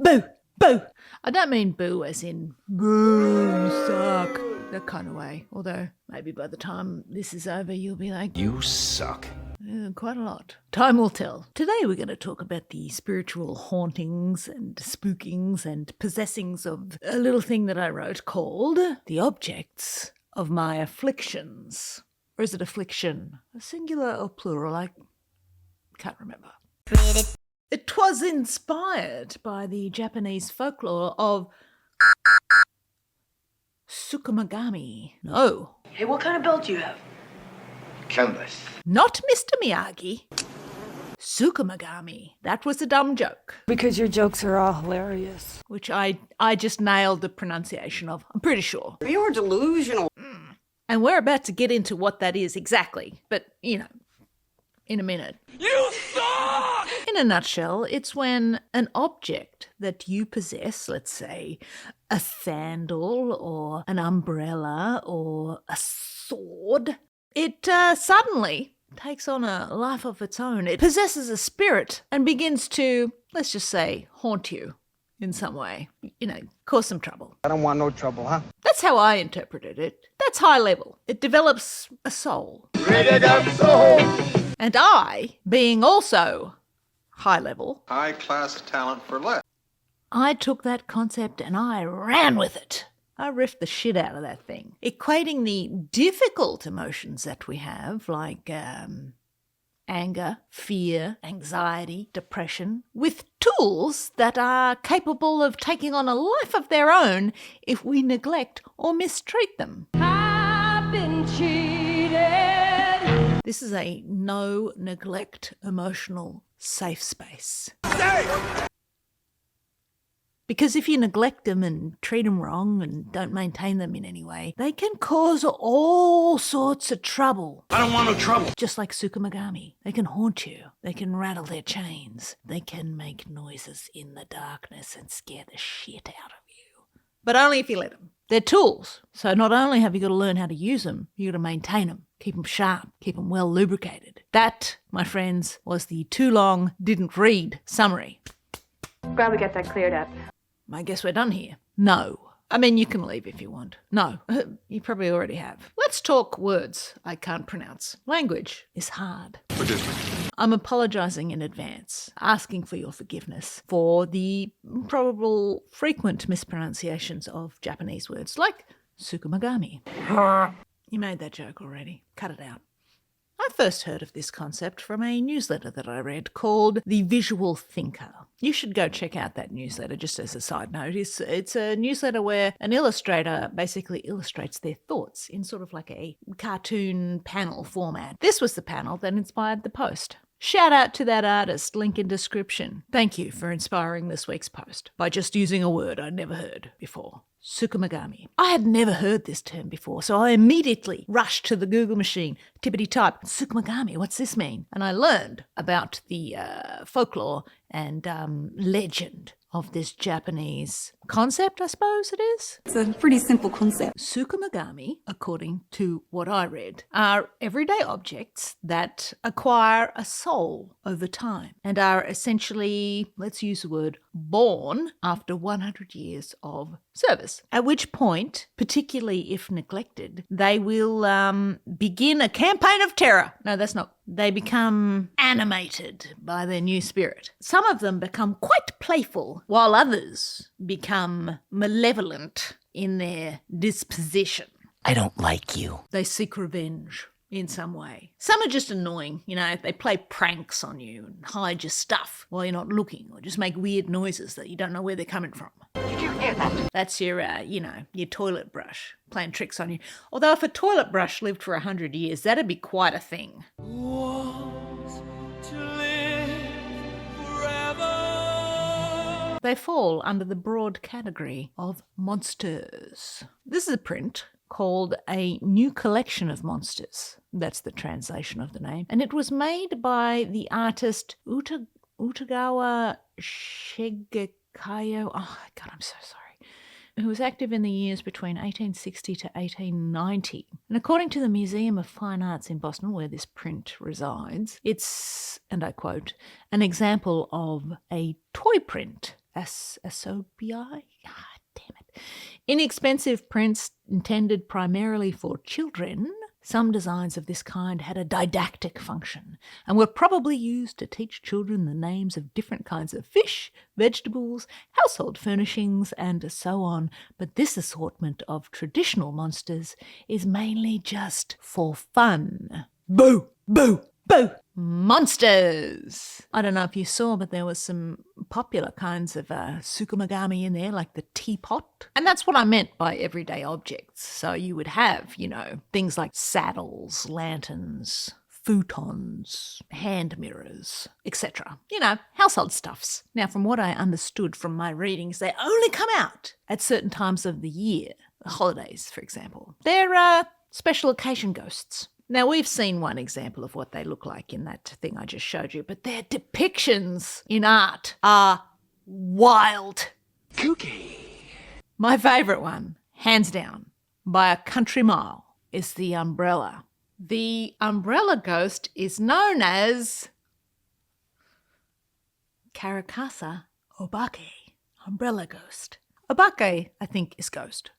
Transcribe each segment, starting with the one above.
Boo! Boo! I don't mean boo as in boo, you suck, that kind of way. Although maybe by the time this is over, you'll be like, You suck. Quite a lot. Time will tell. Today we're going to talk about the spiritual hauntings and spookings and possessings of a little thing that I wrote called The Objects of My Afflictions. Or is it affliction? Singular or plural? I can't remember. It was inspired by the Japanese folklore of tsukumogami. No. Hey, what kind of belt do you have? Canvas. Not Mr. Miyagi. Tsukumogami. That was a dumb joke. Because your jokes are all hilarious. Which I just nailed the pronunciation of, I'm pretty sure. You're delusional. And we're about to get into what that is exactly. But, in a minute. You suck! In a nutshell, it's when an object that you possess, let's say a sandal or an umbrella or a sword, it suddenly takes on a life of its own. It possesses a spirit and begins to, let's just say, haunt you in some way. Cause some trouble. I don't want no trouble, huh? That's how I interpreted it. That's high level. It develops a soul. Rated up soul. And I, being also high level, High-class talent for less. I took that concept and I ran with it. I riffed the shit out of that thing, equating the difficult emotions that we have, like anger, fear, anxiety, depression, with tools that are capable of taking on a life of their own if we neglect or mistreat them. I've been cheated. This is a no-neglect emotional safe space. Because if you neglect them and treat them wrong and don't maintain them in any way, they can cause all sorts of trouble. I don't want no trouble. Just like tsukumogami. They can haunt you. They can rattle their chains. They can make noises in the darkness and scare the shit out of you. But only if you let them. They're tools. So not only have you got to learn how to use them, you got to maintain them. Keep them sharp. Keep them well lubricated. That, my friends, was the too long, didn't read summary. Glad we got that cleared up. I guess we're done here. No. I mean, you can leave if you want. No. You probably already have. Let's talk words I can't pronounce. Language is hard. Forgive me. I'm apologising in advance, asking for your forgiveness for the probable frequent mispronunciations of Japanese words like tsukumogami. You made that joke already. Cut it out. I first heard of this concept from a newsletter that I read called The Visual Thinker. You should go check out that newsletter, just as a side note. It's a newsletter where an illustrator basically illustrates their thoughts in sort of like a cartoon panel format. This was the panel that inspired the post. Shout out to that artist, link in description. Thank you for inspiring this week's post by just using a word I'd never heard before. Tsukumogami. I had never heard this term before, so I immediately rushed to the Google machine, tippity-type, Tsukumogami, what's this mean? And I learned about the folklore and legend of this Japanese concept, I suppose it is. It's a pretty simple concept. Tsukumogami, according to what I read, are everyday objects that acquire a soul over time and are essentially, let's use the word, born after 100 years of service. At which point, particularly if neglected, they will begin a campaign of terror. No, that's not. They become animated by their new spirit. Some of them become quite playful, while others become malevolent in their disposition. I don't like you. They seek revenge in some way. Some are just annoying, they play pranks on you and hide your stuff while you're not looking, or just make weird noises that you don't know where they're coming from. Did you hear that? That's your, your toilet brush playing tricks on you. Although if a toilet brush lived for 100 years, that'd be quite a thing. They fall under the broad category of monsters. This is a print called A New Collection of Monsters. That's the translation of the name. And it was made by the artist Utagawa Shigekayo. Oh, God, I'm so sorry. Who was active in the years between 1860 to 1890. And according to the Museum of Fine Arts in Boston, where this print resides, it's, and I quote, an example of a toy print Asobii? Ah, damn it. Inexpensive prints intended primarily for children. Some designs of this kind had a didactic function and were probably used to teach children the names of different kinds of fish, vegetables, household furnishings, and so on. But this assortment of traditional monsters is mainly just for fun. Boo! Boo! Boo! Monsters! I don't know if you saw, but there was some popular kinds of tsukumogami in there, like the teapot. And that's what I meant by everyday objects. So you would have, things like saddles, lanterns, futons, hand mirrors, etc. Household stuffs. Now, from what I understood from my readings, they only come out at certain times of the year. Holidays, for example. They're special occasion ghosts. Now, we've seen one example of what they look like in that thing I just showed you, but their depictions in art are wild. Kooky. My favourite one, hands down, by a country mile, is the umbrella. The umbrella ghost is known as Karakasa Obake, umbrella ghost. Obake, I think, is ghost.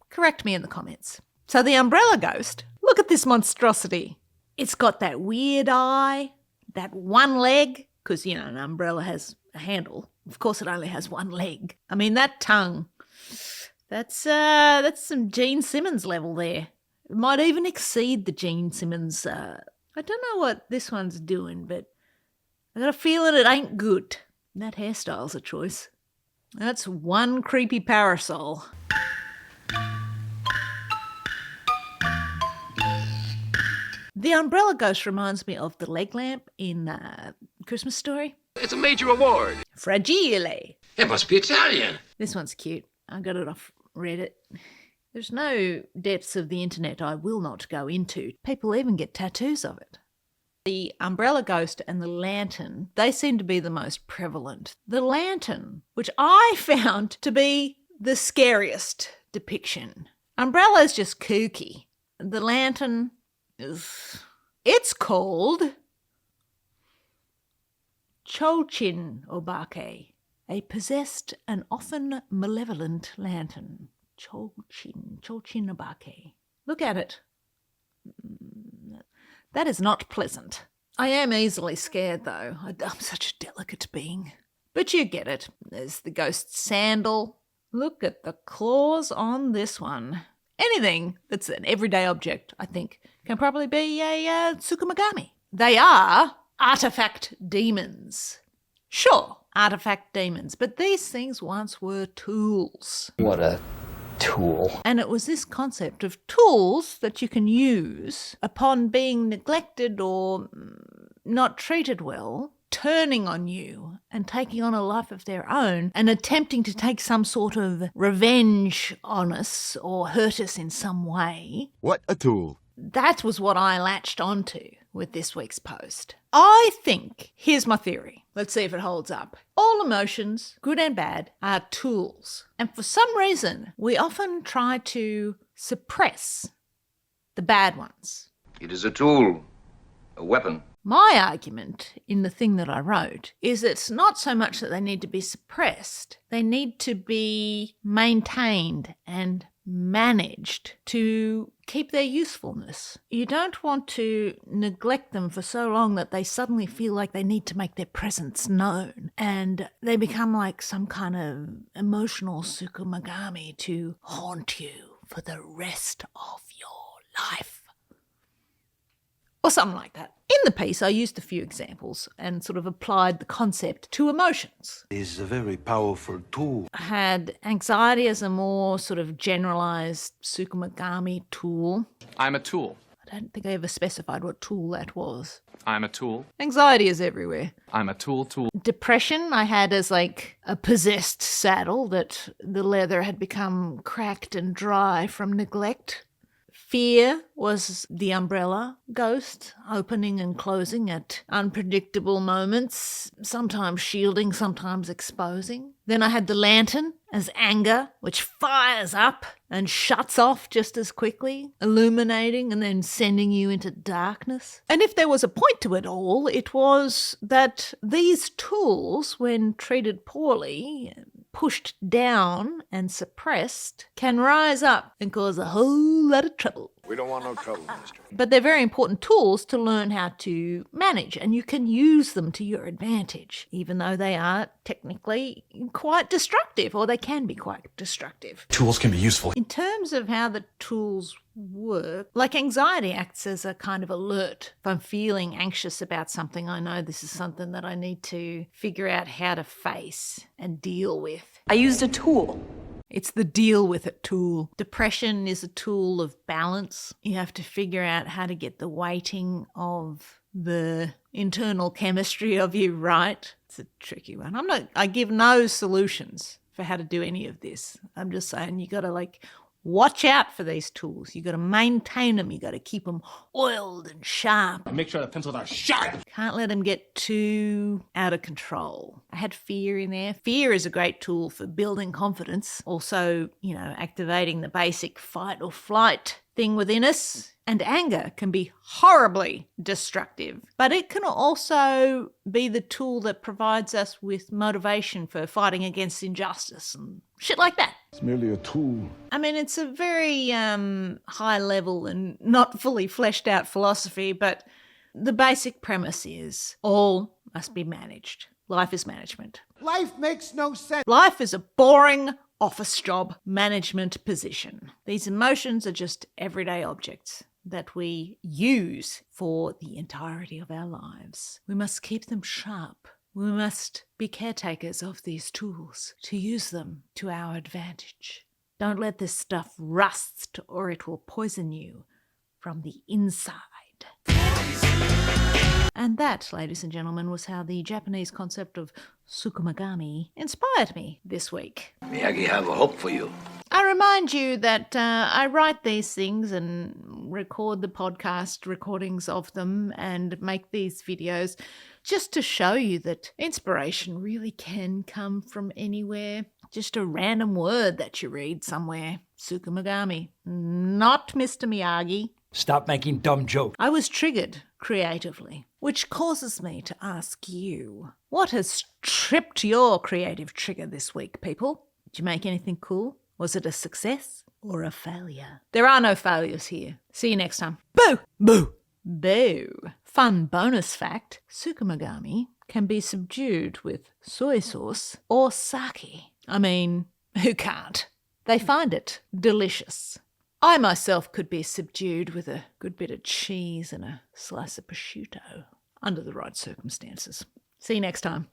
Correct me in the comments. So the umbrella ghost, look at this monstrosity. It's got that weird eye, that one leg, because, an umbrella has a handle. Of course it only has one leg. I mean, that tongue, that's some Gene Simmons level there. It might even exceed the Gene Simmons. I don't know what this one's doing, but I got a feeling it ain't good. That hairstyle's a choice. That's one creepy parasol. The umbrella ghost reminds me of the leg lamp in Christmas Story. It's a major award. Fragile. It must be Italian. This one's cute. I got it off Reddit. There's no depths of the internet I will not go into. People even get tattoos of it. The umbrella ghost and the lantern, they seem to be the most prevalent. The lantern, which I found to be the scariest depiction. Umbrella's just kooky. The lantern... It's called Chochin Obake, a possessed and often malevolent lantern. Chochin Obake. Look at it. That is not pleasant. I am easily scared, though. I'm such a delicate being. But you get it. There's the ghost sandal. Look at the claws on this one. Anything that's an everyday object, I think, can probably be a tsukumogami. They are artifact demons. Sure, artifact demons, but these things once were tools. What a tool. And it was this concept of tools that you can use upon being neglected or not treated well, turning on you and taking on a life of their own and attempting to take some sort of revenge on us or hurt us in some way. What a tool. That was what I latched onto with this week's post. I think, here's my theory. Let's see if it holds up. All emotions, good and bad, are tools. And for some reason, we often try to suppress the bad ones. It is a tool, a weapon. My argument in the thing that I wrote is it's not so much that they need to be suppressed, they need to be maintained and managed to keep their usefulness. You don't want to neglect them for so long that they suddenly feel like they need to make their presence known and they become like some kind of emotional tsukumogami to haunt you for the rest of your life. Or something like that. In the piece, I used a few examples and sort of applied the concept to emotions. It is a very powerful tool. I had anxiety as a more sort of generalised tsukumogami tool. I'm a tool. I don't think I ever specified what tool that was. I'm a tool. Anxiety is everywhere. I'm a tool. Depression I had as like a possessed saddle that the leather had become cracked and dry from neglect. Fear was the umbrella ghost, opening and closing at unpredictable moments, sometimes shielding, sometimes exposing. Then I had the lantern as anger, which fires up and shuts off just as quickly, illuminating and then sending you into darkness. And if there was a point to it all, it was that these tools, when treated poorly, pushed down and suppressed, can rise up and cause a whole lot of trouble. We don't want no trouble, mister. But they're very important tools to learn how to manage, and you can use them to your advantage, even though they are technically quite destructive, or they can be quite destructive. Tools can be useful. In terms of how the tools work, like anxiety acts as a kind of alert. If I'm feeling anxious about something, I know this is something that I need to figure out how to face and deal with. I used a tool. It's the deal with it tool. Depression is a tool of balance. You have to figure out how to get the weighting of the internal chemistry of you right. It's a tricky one. I give no solutions for how to do any of this. I'm just saying you got to watch out for these tools. You got to maintain them. You got to keep them oiled and sharp. And make sure the pencils are sharp. Can't let them get too out of control. I had fear in there. Fear is a great tool for building confidence. Also, activating the basic fight or flight thing within us. And anger can be horribly destructive, but it can also be the tool that provides us with motivation for fighting against injustice and shit like that. It's merely a tool. I mean, it's a very high level and not fully fleshed out philosophy, but the basic premise is all must be managed. Life is management. Life makes no sense. Life is a boring office job management position. These emotions are just everyday objects that we use for the entirety of our lives. We must keep them sharp. We must be caretakers of these tools to use them to our advantage. Don't let this stuff rust or it will poison you from the inside. And that, ladies and gentlemen, was how the Japanese concept of tsukumogami inspired me this week. Miyagi have a hope for you. I remind you that I write these things and record the podcast recordings of them and make these videos just to show you that inspiration really can come from anywhere. Just a random word that you read somewhere. Tsukumogami. Not Mr. Miyagi. Stop making dumb jokes. I was triggered creatively, which causes me to ask you, what has tripped your creative trigger this week, people? Did you make anything cool? Was it a success or a failure? There are no failures here. See you next time. Boo! Boo! Boo! Fun bonus fact, tsukumogami can be subdued with soy sauce or sake. I mean, who can't? They find it delicious. I myself could be subdued with a good bit of cheese and a slice of prosciutto under the right circumstances. See you next time.